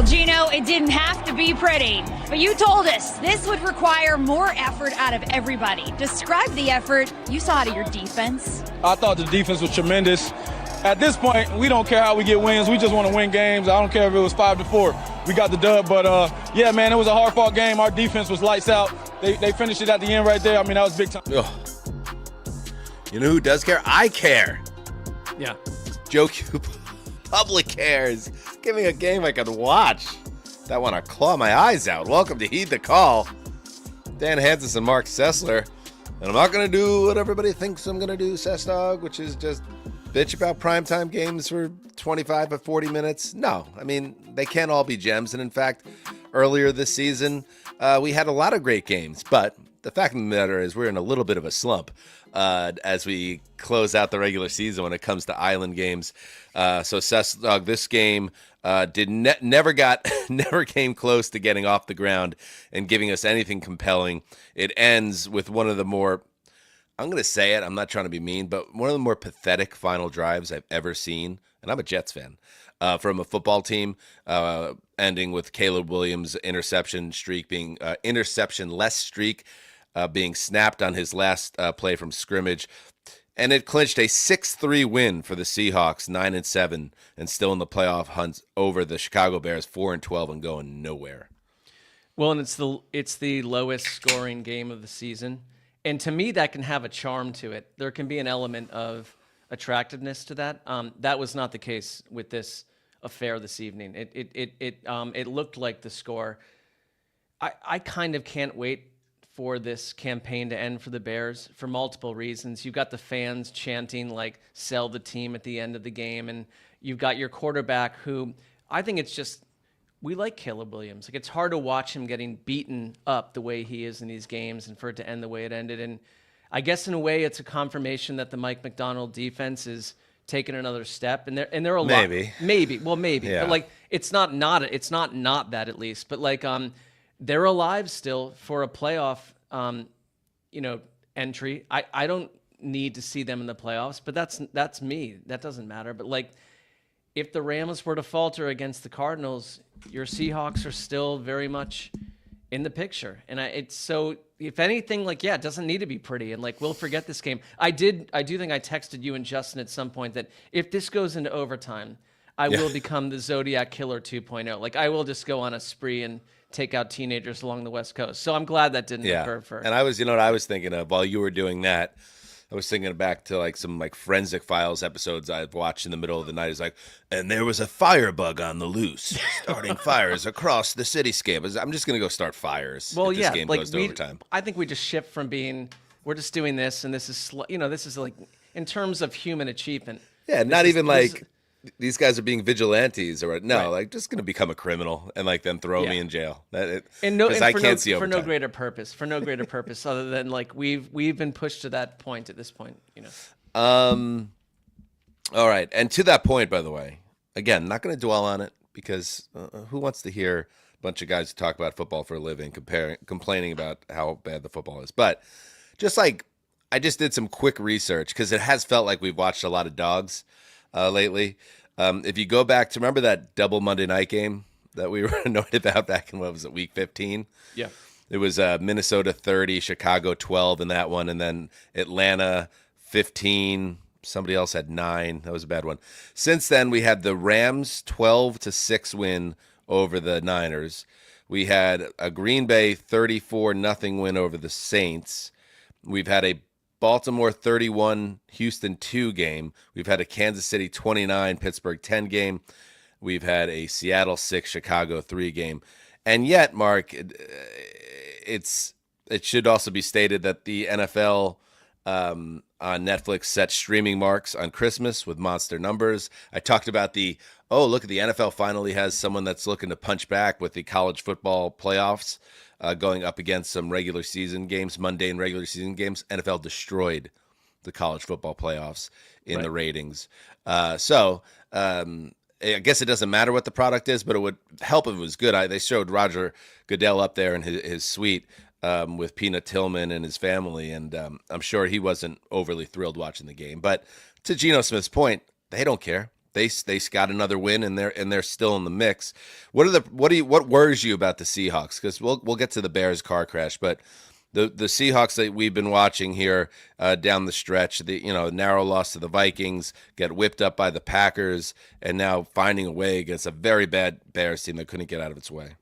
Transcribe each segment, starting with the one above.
Well, Geno, it didn't have to be pretty, but you told us this would require more effort out of everybody. Describe the effort you saw out of your defense. I thought the defense was tremendous. At this point, we don't care how we get wins. We just want to win games. I don't care if it was 5-4. We got the dub, but yeah, man, it was a hard-fought game. Our defense was lights out. They finished it at the end right there. I mean, that was big time. Ugh. You know who does care? I care. Yeah. Joe Q public cares. Giving a game I could watch. That want to claw my eyes out. Welcome to Heed the Call. Dan Hanzus and Marc Sessler. And I'm not going to do what everybody thinks I'm going to do, Sessdog, which is just bitch about primetime games for 25 or 40 minutes. No, I mean, they can't all be gems. And in fact, earlier this season, we had a lot of great games. But the fact of the matter is we're in a little bit of a slump as we close out the regular season when it comes to island games. So Sessdog, this game never came close to getting off the ground and giving us anything compelling. It ends with one of the more, I'm going to say it, I'm not trying to be mean, but one of the more pathetic final drives I've ever seen, and I'm a Jets fan, from a football team, ending with Caleb Williams' interception streak being snapped on his last play from scrimmage. And it clinched a 6-3 win for the Seahawks, 9-7, and still in the playoff hunt over the Chicago Bears, 4-12, and going nowhere. Well, and it's the lowest scoring game of the season, and to me, that can have a charm to it. There can be an element of attractiveness to that. That was not the case with this affair this evening. It looked like the score. I kind of can't wait for this campaign to end for the Bears for multiple reasons. You've got the fans chanting like sell the team at the end of the game, and you've got your quarterback who I think it's just, we like Caleb Williams. Like, it's hard to watch him getting beaten up the way he is in these games and for it to end the way it ended. And I guess in a way it's a confirmation that the Mike McDonald defense is taking another step, and they're a lot. Maybe. Yeah. But like it's not that at least. But like they're alive still for a playoff, entry. I don't need to see them in the playoffs, but that's me. That doesn't matter. But like, if the Rams were to falter against the Cardinals, your Seahawks are still very much in the picture. And it's so, if anything, like, yeah, it doesn't need to be pretty. And like, we'll forget this game. I do think I texted you and Justin at some point that if this goes into overtime, I will become the Zodiac Killer 2.0. Like, I will just go on a spree and take out teenagers along the West Coast. So I'm glad that didn't occur for. And I was, what I was thinking of while you were doing that, I was thinking back to like some like Forensic Files episodes I've watched in the middle of the night. It's like, and there was a firebug on the loose, starting fires across the cityscape. I'm just gonna go start fires. Well, if this game goes to overtime. I think we just shift from being, we're just doing this, and this is this is like in terms of human achievement. Yeah, not even like these guys are being vigilantes or like just gonna become a criminal and like then throw me in jail. Because I can't see overtime. For no greater purpose other than like we've been pushed to that point at this point. All right, and to that point, by the way, again, not going to dwell on it because who wants to hear a bunch of guys who talk about football for a living complaining about how bad the football is? But just like I just did some quick research because it has felt like we've watched a lot of dogs lately. If you go back to remember that double Monday night game that we were annoyed about back in, what was it, week 15? Yeah. It was Minnesota 30, Chicago 12 in that one, and then Atlanta 15. Somebody else had 9. That was a bad one. Since then, we had the Rams 12-6 win over the Niners. We had a Green Bay 34-0 win over the Saints. We've had a Baltimore 31, Houston 2 game. We've had a Kansas City 29, Pittsburgh 10 game. We've had a Seattle 6, Chicago 3 game. And yet, Mark, it should also be stated that the NFL on Netflix set streaming marks on Christmas with monster numbers. I talked about look, the NFL finally has someone that's looking to punch back with the college football playoffs. Going up against some regular season games, mundane regular season games. NFL destroyed the college football playoffs in the ratings. So I guess it doesn't matter what the product is, but it would help if it was good. They showed Roger Goodell up there in his suite with Peanut Tillman and his family, and I'm sure he wasn't overly thrilled watching the game. But to Geno Smith's point, they don't care. they got another win, and they're still in the mix. What worries you about the Seahawks? Because we'll get to the Bears car crash, but the Seahawks that we've been watching here down the stretch, narrow loss to the Vikings, get whipped up by the Packers, and now finding a way against a very bad Bears team that couldn't get out of its way.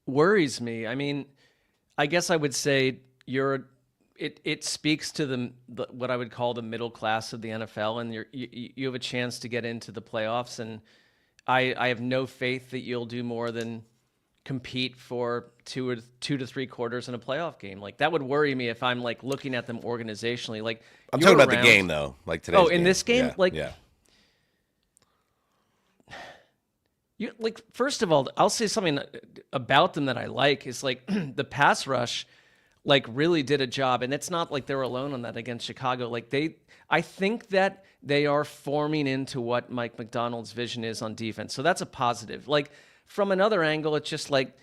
Worries me. I mean, I guess I would say it speaks to the what I would call the middle class of the NFL, and you have a chance to get into the playoffs, and I have no faith that you'll do more than compete for two to three quarters in a playoff game. Like, that would worry me if I'm like looking at them organizationally. Like, I'm talking about the game though, like today. In this game, yeah. First of all, I'll say something about them that I like is like the pass rush, like, really did a job, and it's not like they were alone on that against Chicago. Like, I think that they are forming into what Mike Macdonald's vision is on defense. So that's a positive. Like, from another angle, it's just like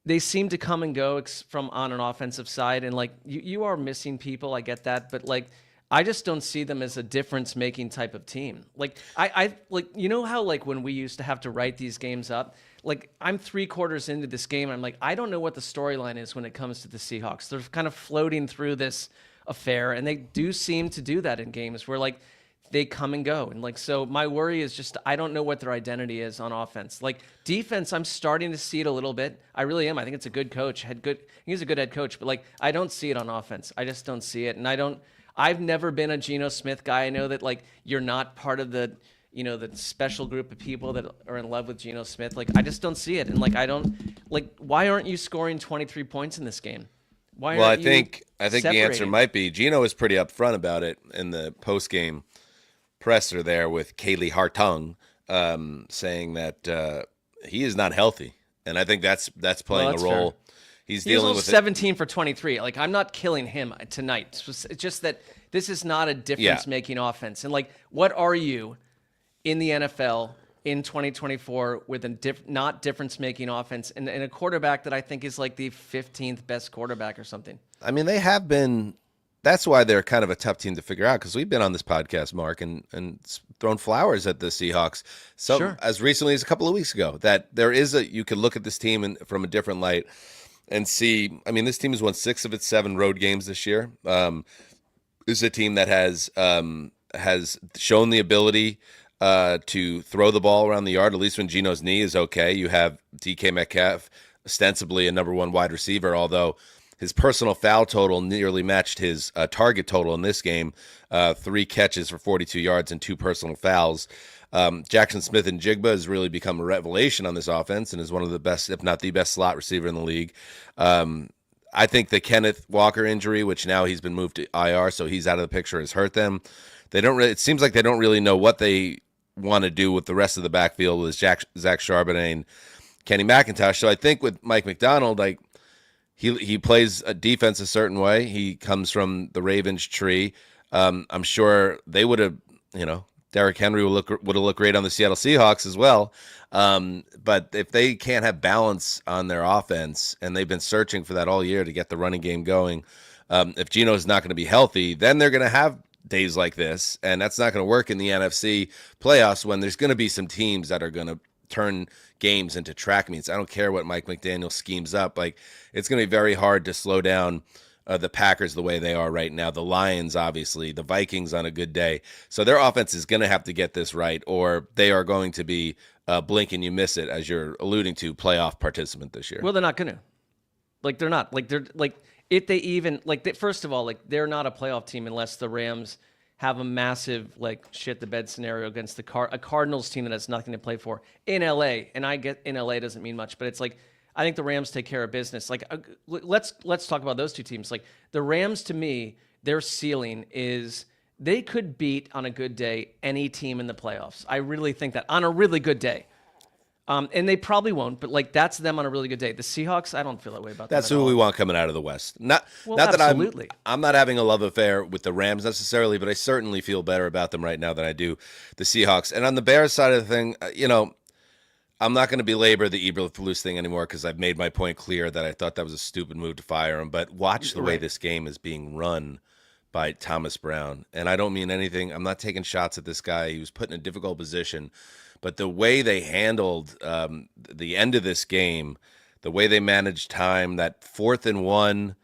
they seem to come and go from on an offensive side, and like you are missing people. I get that, but like, I just don't see them as a difference-making type of team. Like, I like, you know how like when we used to have to write these games up, like, I'm 3 quarters into this game, and I'm like, I don't know what the storyline is when it comes to the Seahawks. They're kind of floating through this affair, and they do seem to do that in games where like they come and go. And like, so my worry is just, I don't know what their identity is on offense. Like, defense, I'm starting to see it a little bit. I really am. I think it's a good coach. He's a good head coach, but like, I don't see it on offense. I just don't see it. And I've never been a Geno Smith guy. I know that like you're not part of the special group of people that are in love with Geno Smith. Like, I just don't see it. And like, why aren't you scoring 23 points in this game? I think the answer might be Geno is pretty upfront about it in the post-game presser there with Kaylee Hartung, saying that he is not healthy, and I think that's playing a role. Fair. He's dealing with 17 for 23. Like, I'm not killing him tonight. It's just that this is not a difference-making offense. And like, what are you in the NFL in 2024 with a not difference-making offense and a quarterback that I think is like the 15th best quarterback or something? I mean, they have been. That's why they're kind of a tough team to figure out, because we've been on this podcast, Mark, and thrown flowers at the Seahawks as recently as a couple of weeks ago. That you could look at this team from a different light and see. I mean, this team has won 6 of its 7 road games this year. This is a team that has shown the ability to throw the ball around the yard, at least when Geno's knee is okay. You have DK Metcalf, ostensibly a number 1 wide receiver, although his personal foul total nearly matched his target total in this game. 3 catches for 42 yards and 2 personal fouls. Jackson Smith and Jigba has really become a revelation on this offense and is one of the best, if not the best, slot receiver in the league. I think the Kenneth Walker injury, which now he's been moved to IR, so he's out of the picture, has hurt them. It seems like they don't really know what they want to do with the rest of the backfield with Zach Charbonnet and Kenny McIntosh. So I think with Mike Macdonald, like, he plays a defense a certain way. He comes from the Ravens tree. I'm sure they would have, Derrick Henry would have looked great on the Seattle Seahawks as well. But if they can't have balance on their offense, and they've been searching for that all year to get the running game going, if Geno is not going to be healthy, then they're going to have days like this, and that's not going to work in the NFC playoffs when there's going to be some teams that are going to turn games into track meets. I don't care what Mike McDaniel schemes up. Like, it's going to be very hard to slow down the Packers the way they are right now. The Lions, obviously, the Vikings on a good day. So their offense is going to have to get this right, or they are going to be blink and you miss it, as you're alluding to, playoff participant this year. Well, they're not going to. Like, they're not. Like, they're like, if they even first of all, like, they're not a playoff team unless the Rams have a massive, like, shit the bed scenario against a Cardinals team that has nothing to play for in LA. And I get in LA doesn't mean much, but it's like, I think the Rams take care of business. Like, let's talk about those two teams. Like, the Rams, to me, their ceiling is they could beat, on a good day, any team in the playoffs. I really think that on a really good day. And they probably won't, but like, that's them on a really good day. The Seahawks, I don't feel that way about them. That's who we want coming out of the West. Not absolutely. That I'm not having a love affair with the Rams necessarily, but I certainly feel better about them right now than I do the Seahawks. And on the Bears side of the thing, I'm not going to belabor the Eberflus thing anymore, because I've made my point clear that I thought that was a stupid move to fire him. But watch the way this game is being run by Thomas Brown. And I don't mean anything. I'm not taking shots at this guy. He was put in a difficult position. But the way they handled the end of this game, the way they managed time, that 4th and 1,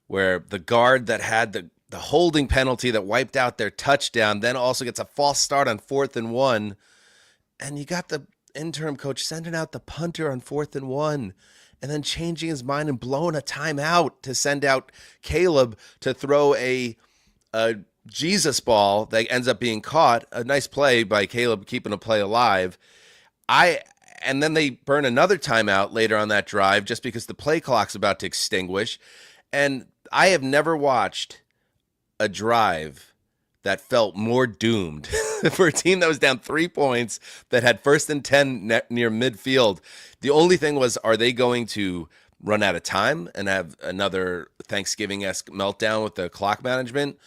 where the guard that had the holding penalty that wiped out their touchdown then also gets a false start on 4th and 1. And you got the interim coach sending out the punter on 4th and 1 and then changing his mind and blowing a timeout to send out Caleb to throw a Jesus ball that ends up being caught. A nice play by Caleb keeping a play alive. And then they burn another timeout later on that drive just because the play clock's about to extinguish. And I have never watched a drive that felt more doomed for a team that was down 3 points, that had 1st and 10 near midfield. The only thing was, are they going to run out of time and have another Thanksgiving-esque meltdown with the clock management?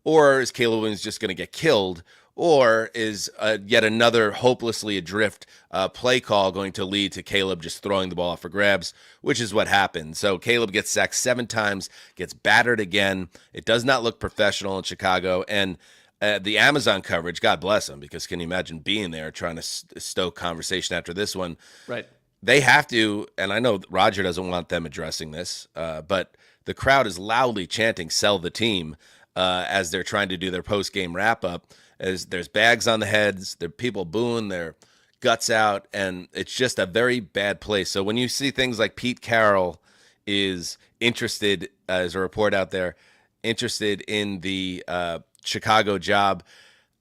Or is Caleb Williams just going to get killed? Or is yet another hopelessly adrift play call going to lead to Caleb just throwing the ball off for grabs, which is what happened. So Caleb gets sacked 7 times, gets battered again. It does not look professional in Chicago. And the Amazon coverage, God bless them, because can you imagine being there trying to stoke conversation after this one? Right. They have to, and I know Roger doesn't want them addressing this, but the crowd is loudly chanting, "Sell the team," as they're trying to do their post-game wrap-up. As there's bags on the heads, there are people booing their guts out, and it's just a very bad place. So when you see things like Pete Carroll is interested, as a report out there, interested in the Chicago job,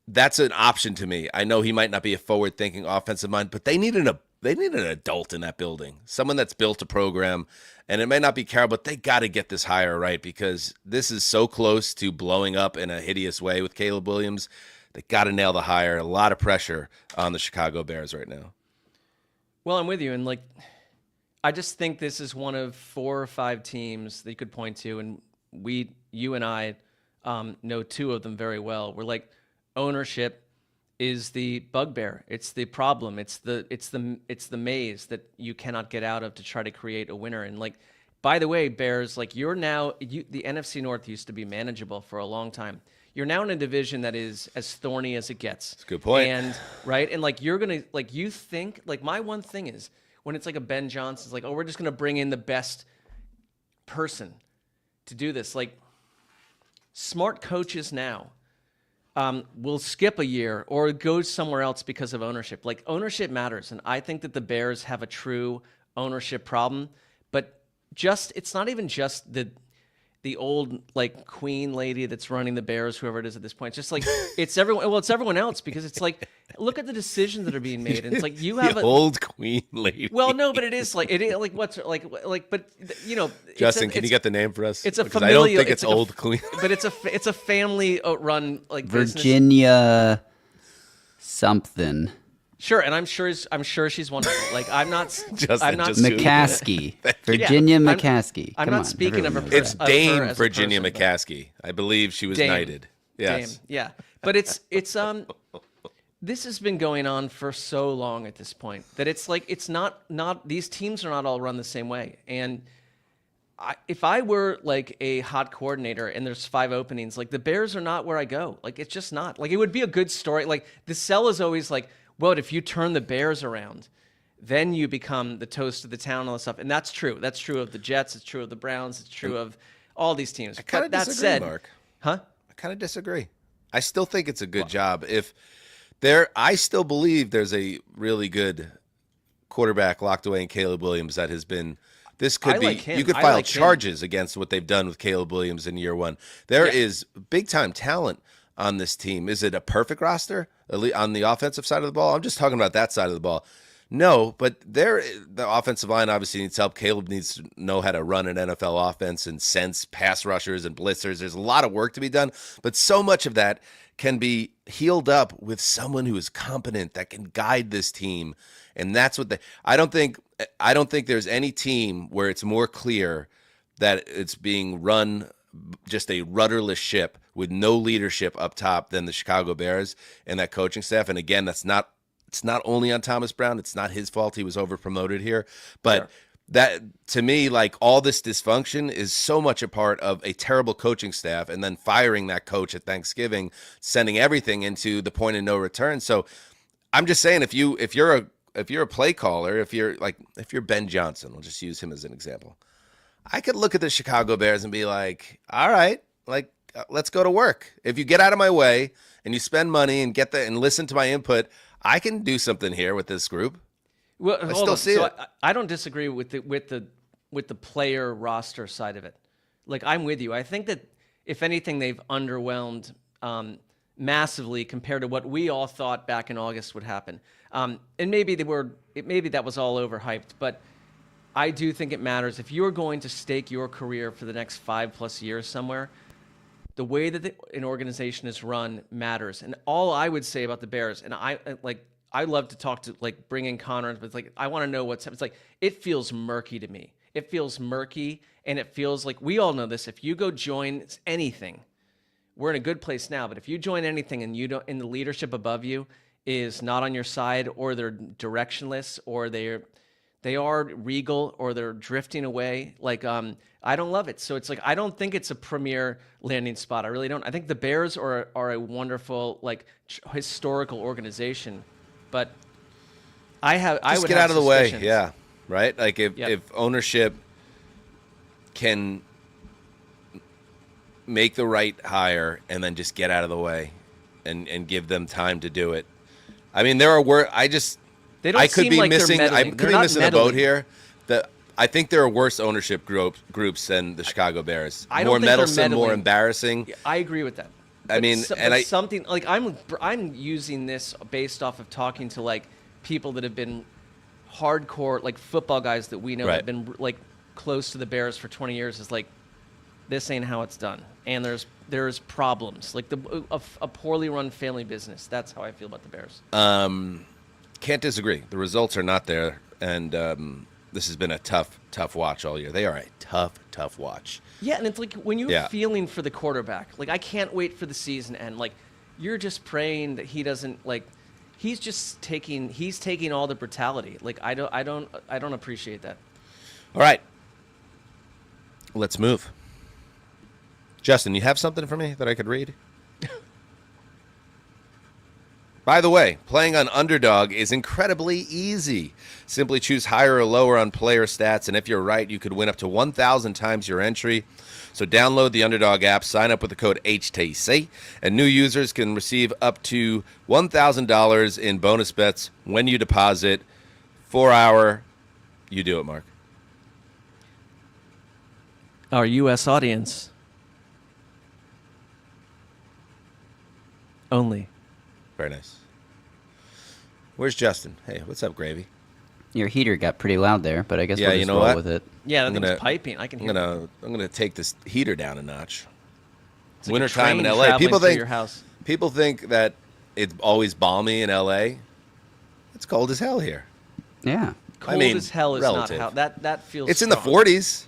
that's an option to me. I know he might not be a forward-thinking offensive mind, but they need an adult in that building, someone that's built a program. And it may not be Carroll, but they got to get this hire right, because this is so close to blowing up in a hideous way with Caleb Williams. They got to nail the hire. A lot of pressure on the Chicago Bears right now. Well, I'm with you. And I just think this is one of 4 or 5 teams that you could point to. And you and I know 2 of them very well. We're ownership is the bugbear. It's the problem. It's the maze that you cannot get out of to try to create a winner. And by the way, Bears, you're now, the NFC North used to be manageable for a long time. You're now in a division that is as thorny as it gets. That's a good point. And right, and you're gonna you think my one thing is when it's a Ben Johnson's oh, we're just gonna bring in the best person to do this. Smart coaches now will skip a year or go somewhere else because of ownership. Ownership matters, and I think that the Bears have a true ownership problem. But it's not even just the old queen lady that's running the Bears, whoever it is at this point. It's just it's everyone. Well, it's everyone else, because it's look at the decisions that are being made. And it's you have the old queen lady. Well, no, but it is but Justin, can you get the name for us? It's a because familial. I don't think it's old queen. But it's a family run Virginia something. Sure, and I'm sure she's wonderful. I'm not McCaskey. Virginia McCaskey. I'm not speaking of her. It's Dame Virginia McCaskey. I believe she was knighted. Yes. Dame, yeah. But it's this has been going on for so long at this point that it's not these teams are not all run the same way. And if I were a hot coordinator and there's 5 openings, the Bears are not where I go. It's just not. It would be a good story. The sell is always well, if you turn the Bears around, then you become the toast of the town and all that stuff. And that's true. That's true of the Jets. It's true of the Browns. It's true of all these teams. I kind of disagree, Mark. Huh? I kind of disagree. I still think it's a good job. I still believe there's a really good quarterback locked away in Caleb Williams that has been. This could be. You could file charges against what they've done with Caleb Williams in year 1. There is big time talent on this team. Is it a perfect roster on the offensive side of the ball? I'm just talking about that side of the ball. No, but the offensive line obviously needs help. Caleb needs to know how to run an NFL offense and sense pass rushers and blitzers. There's a lot of work to be done, but so much of that can be healed up with someone who is competent that can guide this team. And that's what I don't think there's any team where it's more clear that it's being run just a rudderless ship with no leadership up top than the Chicago Bears and that coaching staff. And again, it's not only on Thomas Brown. It's not his fault. He was over promoted here, but that to me, like all this dysfunction is so much a part of a terrible coaching staff, and then firing that coach at Thanksgiving, sending everything into the point of no return. So I'm just saying, if you're a play caller, if you're Ben Johnson, we'll just use him as an example. I could look at the Chicago Bears and be like, all right, like let's go to work. If you get out of my way and you spend money and and listen to my input, I can do something here with this group. Well, I still see it. I don't disagree with the player roster side of it. Like, I'm with you. I think that if anything, they've underwhelmed massively compared to what we all thought back in August would happen. And maybe that was all overhyped, but I do think it matters. If you're going to stake your career for the next 5+ years somewhere, the way that an organization is run matters. And all I would say about the Bears, and I love to talk to, like, bring in Connor, but it's like, I want to know what's happening. It's like, it feels murky to me. It feels murky, and it feels like, we all know this. If you go join anything, we're in a good place now, but if you join anything and you don't, and the leadership above you is not on your side, or they're directionless, or they are regal, or they're drifting away, like, I don't love it. So it's like, I don't think it's a premier landing spot. I really don't. I think the Bears are a wonderful, like, historical organization. But I would get have out of the way, suspicions. yeah, right. Like if ownership can make the right hire and then just get out of the way and give them time to do it. I mean, there are I could be missing the boat here. I think there are worse ownership groups than the Chicago Bears. More meddlesome, more embarrassing. I agree with that. Something like, I'm using this based off of talking to, like, people that have been hardcore, like, football guys that we know have been, like, close to the Bears for 20 years. Is like, this ain't how it's done, and there's problems, like a poorly run family business. That's how I feel about the Bears. Can't disagree. The results are not there, and this has been a tough watch all year. They are a tough watch. Yeah, and it's like, when you're feeling for the quarterback, like, I can't wait for the season to end. Like, you're just praying that he doesn't, like, he's taking all the brutality. Like, I don't appreciate that. All right, let's move. Justin, you have something for me that I could read? By the way, playing on Underdog is incredibly easy. Simply choose higher or lower on player stats, and if you're right, you could win up to 1,000 times your entry. So download the Underdog app, sign up with the code HTC, and new users can receive up to $1,000 in bonus bets when you deposit. 4 hour. You do it, Mark. Our U.S. audience only. Very nice. Where's Justin? Hey, what's up, Gravy? Your heater got pretty loud there, but I guess we'll just roll with it. Yeah, that thing's piping. I can hear it. I'm gonna take this heater down a notch. It's like Wintertime in a train LA. traveling through People think that it's always balmy in LA. It's cold as hell here. Yeah. Cold as hell is relative. not how that feels. It's strong. in the 40s.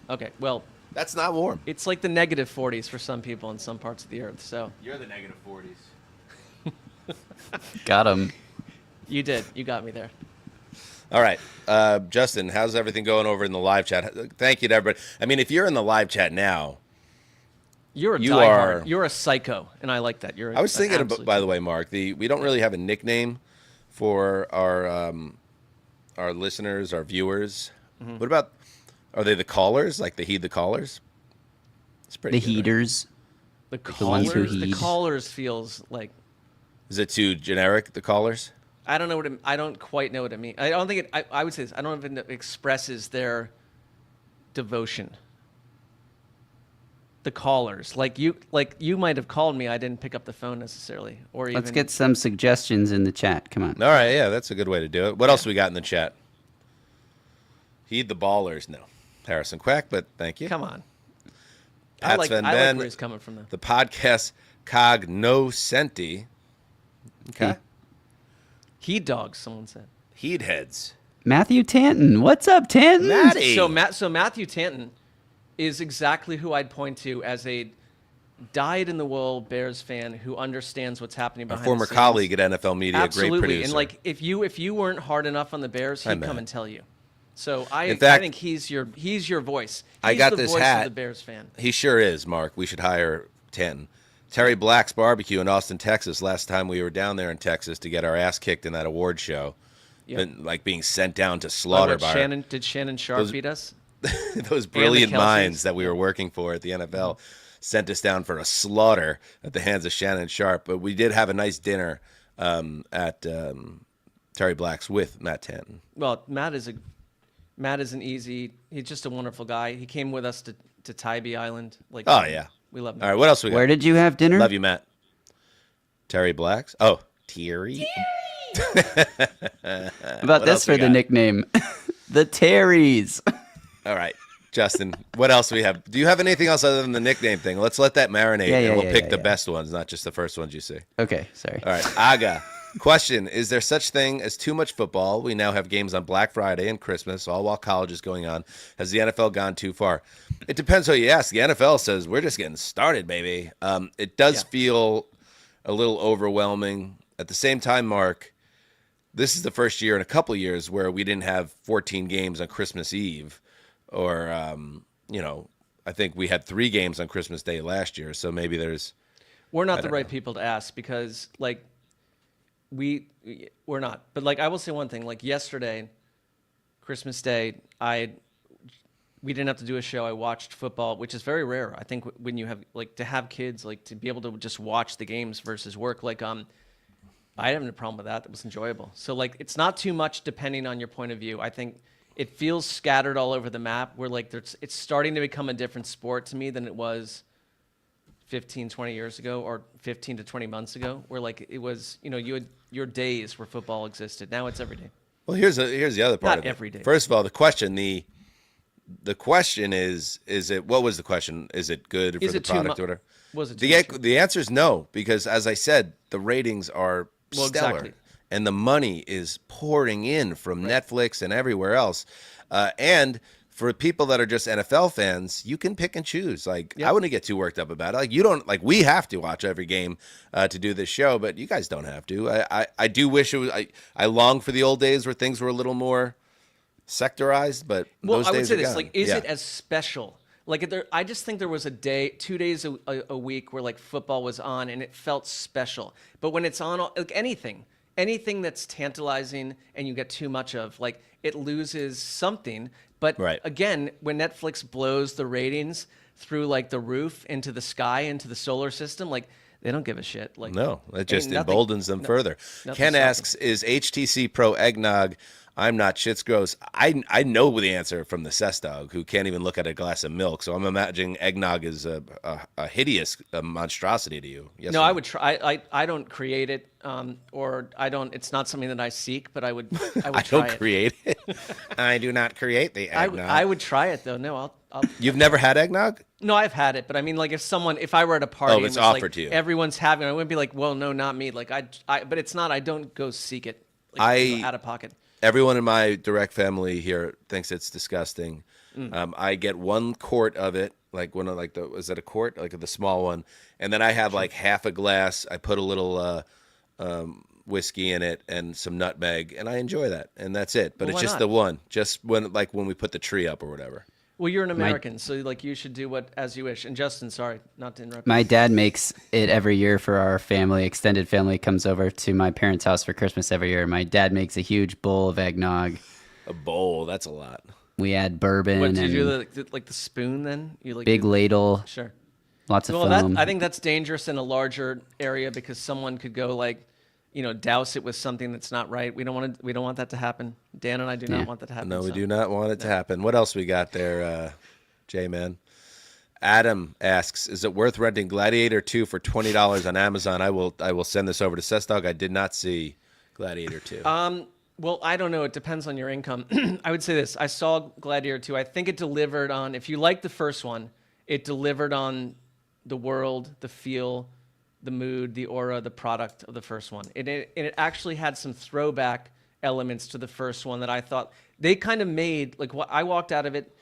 Okay, well, that's not warm. It's like the negative 40s for some people in some parts of the earth. So you're the negative 40s. Got him. You did. You got me there. All right, Justin, how's everything going over in the live chat? Thank you to everybody. I mean, if you're in the live chat now, you're a diehard. You're a psycho, and I like that. I was thinking about, by the way, Mark, we don't really have a nickname for our listeners, our viewers. Mm-hmm. What about, are they the callers? Like the Heed the Callers? It's pretty. The Heeders. Right? The Callers. The Callers feels like. Is it too generic? The Callers. I don't know I don't quite know what it means. I don't think it. I would say this. I don't know if it expresses their devotion. The Callers, like you might have called me. I didn't pick up the phone necessarily, or even. Let's get some suggestions in the chat. Come on. All right, yeah, that's a good way to do it. What else we got in the chat? Heed the Ballers, no. Harrison Quack, but thank you. Come on. Pat I like where he's coming from, though. The podcast Cognoscenti. Okay. Heed dogs, someone said. Heed heads. Matthew Tanton. What's up, Tanton? So Matthew Tanton is exactly who I'd point to as a dyed-in-the-wool Bears fan who understands what's happening behind A former the scenes. colleague at NFL Media, Absolutely. great producer. And like if you weren't hard enough on the Bears, he'd come and tell you. So I think he's your voice. I got the this voice hat. of the Bears fan. He sure is, Mark. We should hire 10. Terry Black's Barbecue in Austin, Texas. Last time we were down there in Texas to get our ass kicked in that award show, and like being sent down to slaughter by did Shannon Sharp beat us? Those brilliant minds that we were working for at the NFL sent us down for a slaughter at the hands of Shannon Sharp. But we did have a nice dinner at Terry Black's with Matt Tanton. Well, Matt is he's just a wonderful guy. He came with us to Tybee Island. Oh yeah. We love him. All right, what else we got? Where did you have dinner? Love you, Matt. Terry Black's? Oh, Terry. How about this for the nickname? The Terrys. All right, Justin, what else do we have? Do you have anything else other than the nickname thing? Let's let that marinate, and we'll pick the best ones, not just the first ones you see. Okay, sorry. All right, Aga. Question, is there such thing as too much football? We now have games on Black Friday and Christmas, all while college is going on. Has the NFL gone too far? It depends who you ask. The NFL says, we're just getting started, baby. It does feel a little overwhelming. At the same time, Mark, this is the first year in a couple of years where we didn't have 14 games on Christmas Eve. Or, I think we had 3 games on Christmas Day last year, so maybe there's... We're not the right people to ask because, like... We're not. But like I will say one thing, like yesterday, Christmas Day, we didn't have to do a show. I watched football, which is very rare. I think when you have to have kids, like to be able to just watch the games versus work, I didn't have a problem with that. It was enjoyable. So like it's not too much depending on your point of view. I think it feels scattered all over the map where it's starting to become a different sport to me than it was 15, 20 years ago or 15 to 20 months ago, where it was, you had your days where football existed. Now it's every day. Well, here's the other part. Not every day. First of all, the question is it? What was the question? Is it good for the product order? Was it the answer is no, because as I said, the ratings are stellar, exactly. And the money is pouring in from Netflix and everywhere else, and for people that are just NFL fans, you can pick and choose. I wouldn't get too worked up about it. You don't we have to watch every game to do this show, but you guys don't have to. I do wish it was. I long for the old days where things were a little more sectorized, but those days I would say are this: gone. is it as special? I just think there was a day, 2 days a week where football was on and it felt special. But when it's on, anything that's tantalizing and you get too much of, it loses something. But again, when Netflix blows the ratings through the roof into the sky, into the solar system, they don't give a shit. No, it just emboldens them further. Ken asks, is HTC Pro eggnog? I'm not Shit's gross. I know the answer from the Cess dog, who can't even look at a glass of milk. So I'm imagining eggnog is a hideous monstrosity to you. Yes. No, I would try. I don't create it, or I don't. It's not something that I seek, but I would try it. I don't create it. I do not create the eggnog. I would try it though. No, I'll. You've never had eggnog? No, I've had it, but I mean, if I were at a party, it's offered to you. Everyone's having it, I wouldn't be like, well, no, not me. But it's not. I don't go seek it. Out of pocket. Everyone in my direct family here thinks it's disgusting. I get 1 quart of it, is it a quart? The small one. And then I have half a glass. I put a little whiskey in it and some nutmeg, and I enjoy that. And that's it. But it's just not? the one, just when we put the tree up or whatever. Well, you're an American, so you should do as you wish. And Justin, sorry, not to interrupt. My dad makes it every year for our family. Extended family comes over to my parents' house for Christmas every year. My dad makes a huge bowl of eggnog. A bowl, that's a lot. We add bourbon. What, do you do the spoon then? Big ladle. Sure. Lots of foam. I think that's dangerous in a larger area because someone could go douse it with something that's not right. We don't want that to happen. Dan and I do not want that to happen. No, we do not want it to happen. What else we got there, J-Man? Adam asks, is it worth renting Gladiator 2 for $20 on Amazon? I will send this over to Cessdog. I did not see Gladiator 2. Well, I don't know. It depends on your income. I would say this. I saw Gladiator 2. I think it delivered on, if you like the first one, it delivered on the world, the feel, the mood, the aura, the product of the first one. It actually had some throwback elements to the first one that I thought they kind of made. I walked out of it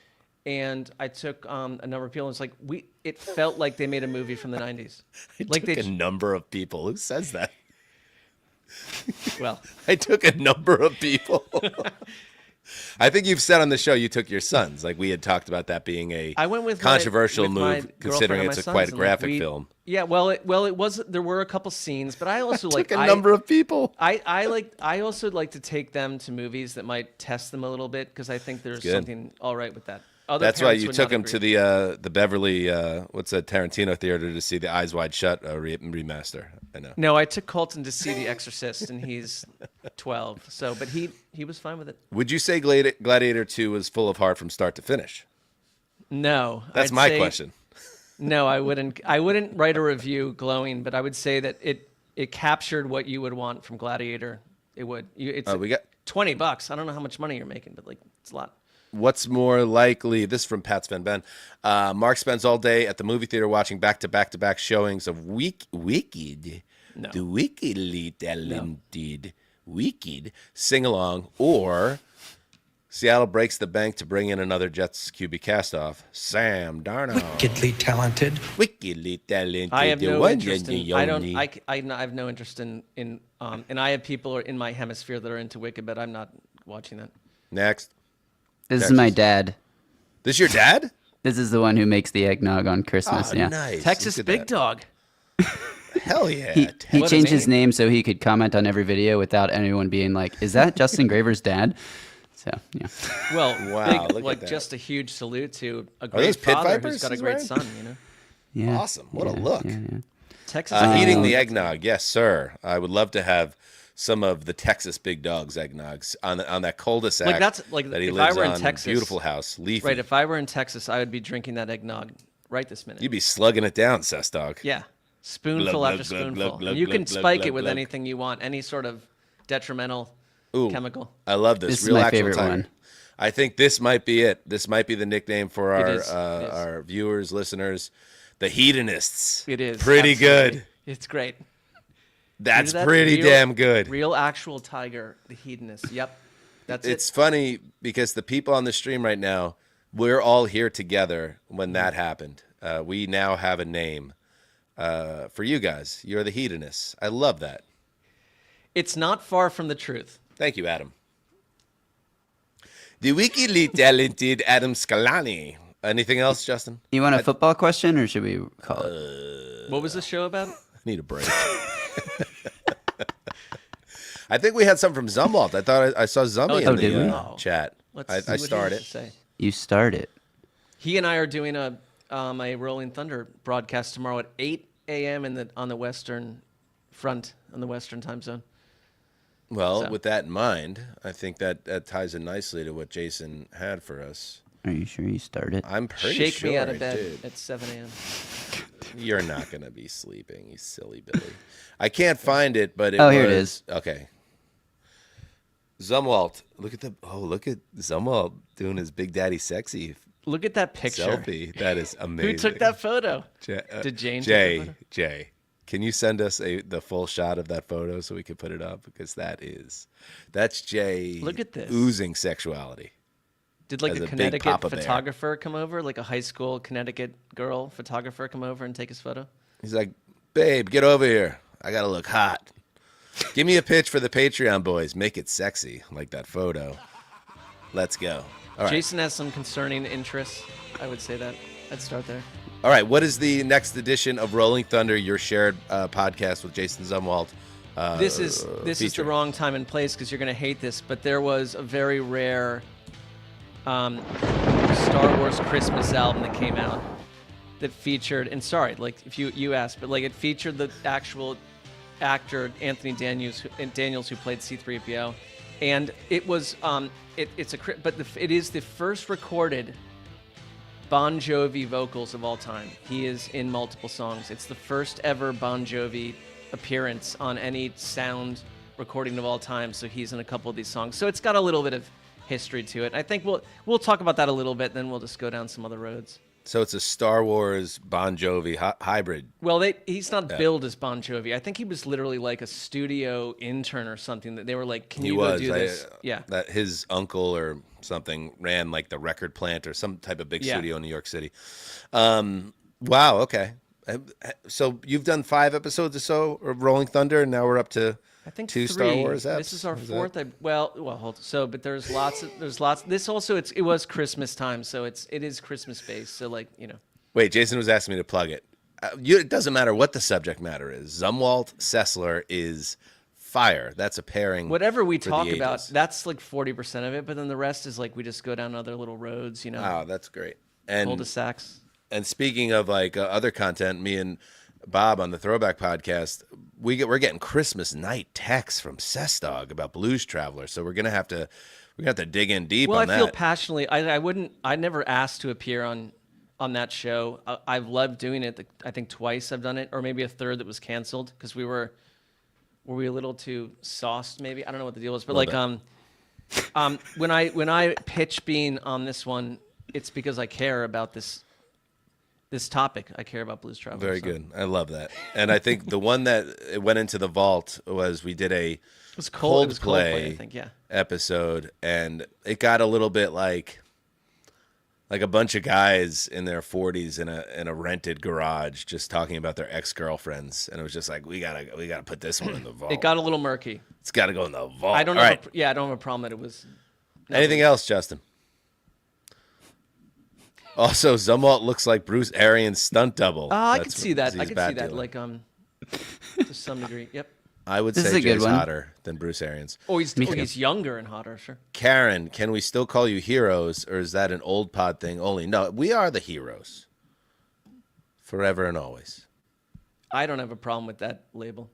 and I took a number of people. And it's like it felt like they made a movie from the 90s. I took a number of people. Who says that? Well, I took a number of people. I think you've said on the show you took your sons. Like we had talked about that being a controversial move, considering it's quite a graphic film. Yeah, well, it was. There were a couple scenes, but I also took a number of people. I also like to take them to movies that might test them a little bit because I think there's something all right with that. That's why you took him to the Beverly what's that Tarantino theater to see the Eyes Wide Shut remaster. I know. No, I took Colton to see The Exorcist, and he's 12. So, but he was fine with it. Would you say Gladiator 2 was full of heart from start to finish? No, that's my question. No, I wouldn't. I wouldn't write a review glowing, but I would say that it captured what you would want from Gladiator. It would. It's we got $20. I don't know how much money you're making, but like it's a lot. What's more likely? This is from Pat Van Ben. Mark spends all day at the movie theater watching back-to-back showings of Wicked, the wickedly talented Wicked sing-along, or Seattle breaks the bank to bring in another Jets QB cast-off, Sam Darnold. Wickedly talented. I have no interest in. I have no interest in. And I have people in my hemisphere that are into Wicked, but I'm not watching that. Next. This is my dad. This your dad? This is the one who makes the eggnog on Christmas. Oh, yeah, nice. Texas Big Dog. Hell yeah. He changed his name so he could comment on every video without anyone being like, "Is that Justin Graver's dad?" So yeah. Well, wow, look at that. Just a huge salute to a great father who's got a great son. You know. Yeah. Awesome. What a look. Yeah. Texas. Eating the eggnog, yes, sir. I would love to have some of the Texas Big Dogs eggnogs on that cul-de-sac that he lives on. Texas, beautiful house, leafy. Right, if I were in Texas, I would be drinking that eggnog right this minute. You'd be slugging it down, Sess Dog. Yeah, spoonful after spoonful. You can spike it with anything you want, any sort of detrimental chemical. I love this. This is Real my actual favorite tiger. one. I think this might be it. This might be the nickname for our viewers, listeners, the hedonists. It is pretty absolutely. Good. It's great. That's pretty damn good. Real actual tiger, the hedonist. Yep. It's funny because the people on the stream right now, we're all here together when that happened. We now have a name for you guys. You're the hedonists. I love that. It's not far from the truth. Thank you, Adam. The wickedly talented Adam Scalani. Anything else, Justin? You want a football question, or should we call it? What was the show about? I need a break. I think we had some from Zumwalt. I thought I saw Zummy in the chat. I started. You started. He and I are doing a Rolling Thunder broadcast tomorrow at 8 a.m. on the Western front, on the Western time zone. Well, with that in mind, I think that ties in nicely to what Jason had for us. Are you sure you started? I'm pretty sure. Shake me out of bed at 7 a.m. You're not going to be sleeping, you silly Billy. I can't find it, but here it is. Okay. Zumwalt. Look at Zumwalt doing his Big Daddy Sexy Look at that picture. selfie. That is amazing. Who took that photo? Did Jane take the photo? Jay. Can you send us the full shot of that photo so we can put it up? Because that's Jay. Look at this. Oozing sexuality. Did like a Connecticut photographer come over, like a high school Connecticut girl photographer come over and take his photo? He's like, babe, get over here. I got to look hot. Give me a pitch for the Patreon boys. Make it sexy, like that photo. Let's go. All right. Jason has some concerning interests. I would say that. I'd start there. All right. What is the next edition of Rolling Thunder, your shared podcast with Jason Zumwalt? This is the wrong time and place because you're going to hate this, but there was a very rare Star Wars Christmas album that came out that featured, and sorry, like if you asked, but like it featured the actual actor Anthony Daniels who played C-3PO, and it was it is the first recorded Bon Jovi vocals of all time. He is in multiple songs. It's the first ever Bon Jovi appearance on any sound recording of all time, so he's in a couple of these songs. So it's got a little bit of history to it. I think we'll talk about that a little bit, then we'll just go down some other roads. So it's a Star Wars Bon Jovi hybrid. Well, he's not billed as Bon Jovi. I think he was literally like a studio intern or something that they were like, can you go do this? Yeah. That his uncle or something ran like the record plant or some type of big studio in New York City. Wow. Okay. So you've done 5 episodes or so of Rolling Thunder, and now we're up to I think 2 3. Star Wars apps. This is our 4th. Hold. So, but there's lots. This also, it was Christmas time, so it is Christmas based. So like, you know. Wait, Jason was asking me to plug it. It doesn't matter what the subject matter is. Zumwalt Sessler is fire. That's a pairing. Whatever we for talk the about, ages. that's like 40% of it, but then the rest is like we just go down other little roads, you know. Wow, that's great. And Cul-de-sacs. And speaking of like other content, me and Bob on the Throwback Podcast, we're getting Christmas night texts from Sessdog about Blues Traveler. So we're gonna have to dig in deep Well, on that. I feel passionately. I never asked to appear on that show. I've loved doing it. I think twice I've done it, or maybe a third that was canceled because were we a little too sauced? Maybe I don't know what the deal was, but like when I pitch being on this one, it's because I care about this topic. I care about Blues Traveler. Very good. I love that. And I think the one that it went into the vault was we did a Coldplay, I think, yeah. episode, and it got a little bit like a bunch of guys in their 40s in a rented garage just talking about their ex-girlfriends, and it was just like we gotta put this one in the vault. It got a little murky. It's got to go in the vault. I don't know. All right. I don't have a problem that it was. Anything else, Justin? Also, Zumwalt looks like Bruce Arians' stunt double. I could see that. I He's could bat see that. dealer. Like to some degree. Yep. I would This is say a good Jay's one. hotter than Bruce Arians. He's younger and hotter. Sure. Karen, can we still call you heroes, or is that an old pod thing only? No, we are the heroes. Forever and always. I don't have a problem with that label.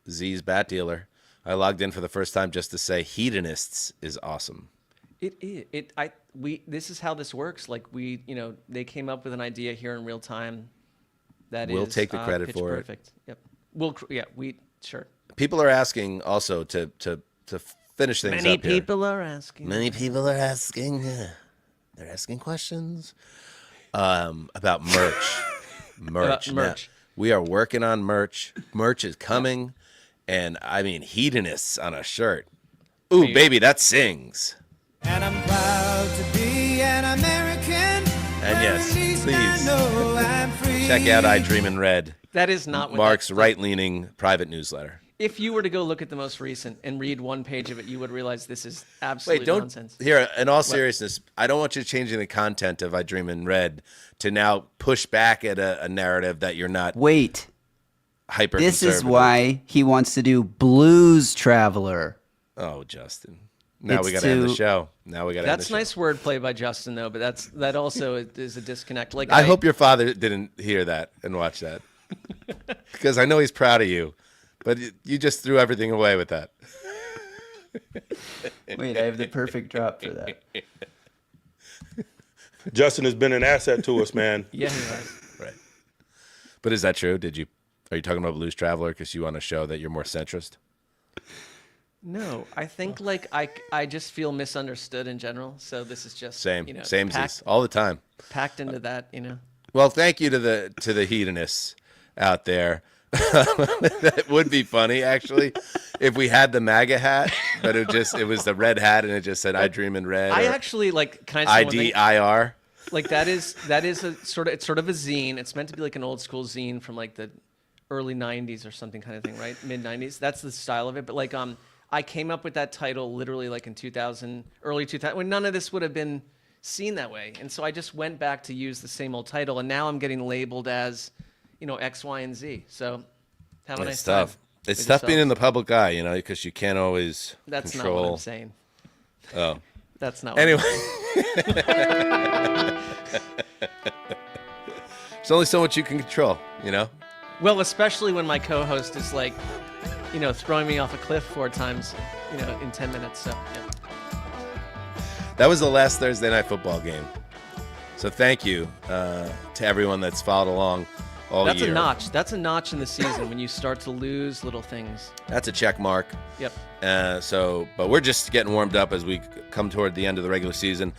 Z's bat dealer. I logged in for the first time just to say hedonists is awesome. It is. This is how this works. Like they came up with an idea here in real time. We'll take the credit pitch for it. perfect. Yep. Sure. People are asking also to finish things Many up here. people are asking. Many people are asking. They're asking questions about merch. Merch. Now, we are working on merch. Merch is coming, and I mean hedonists on a shirt. Ooh, baby, that sings. And I'm proud to be an American. And yes, please I'm free. check out I Dream in Red, That is not what Mark's right-leaning private newsletter. If you were to go look at the most recent and read one page of it, you would realize this is absolute nonsense. Here, in all seriousness, I don't want you changing the content of I Dream in Red to now push back at a narrative that you're not Wait, hyper. this is why he wants to do Blues Traveler. Oh, Justin. Now we It's got to end the to- show. Now we got to end the That's show. nice wordplay by Justin, though. But that also is a disconnect. Like I hope your father didn't hear that and watch that, because I know he's proud of you, but you just threw everything away with that. Wait, I have the perfect drop for that. Justin has been an asset to us, man. Yeah, he has. Right. But is that true? Are you talking about Blues Traveler because you want to show that you're more centrist? No, I think like I just feel misunderstood in general. So this is just Same. you know, Samesies. All the time. packed into that. Well, thank you to the hedonists out there. That would be funny, actually, if we had the MAGA hat, but it was the red hat and it just said "I Dream in Red." I or actually like. Can I say one thing? IDIR. Like that is a sort of a zine. It's meant to be like an old school zine from like the early '90s or something kind of thing, right? Mid '90s. That's the style of it. But like I came up with that title literally like in 2000, early 2000, when none of this would have been seen that way. And so I just went back to use the same old title, and now I'm getting labeled as, X, Y, and Z. So have a nice It's tough. time It's with tough being in yourselves. the public eye, because you can't always That's control. not what I'm saying. Oh, That's not what anyway. I'm saying. There's only so much you can control, Well, especially when my co-host is like, throwing me off a cliff 4 times, in 10 minutes. So, yeah. That was the last Thursday night football game. So thank you to everyone that's followed along all That's year. a notch. That's a notch in the season when you start to lose little things. That's a check mark. Yep. But we're just getting warmed up as we come toward the end of the regular season.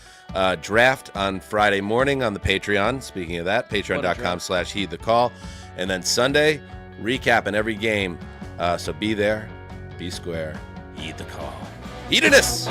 Draft on Friday morning on the Patreon. Speaking of that, patreon.com/heedthecall. And then Sunday, recapping every game. So be there, be square, heed the call. Heediness!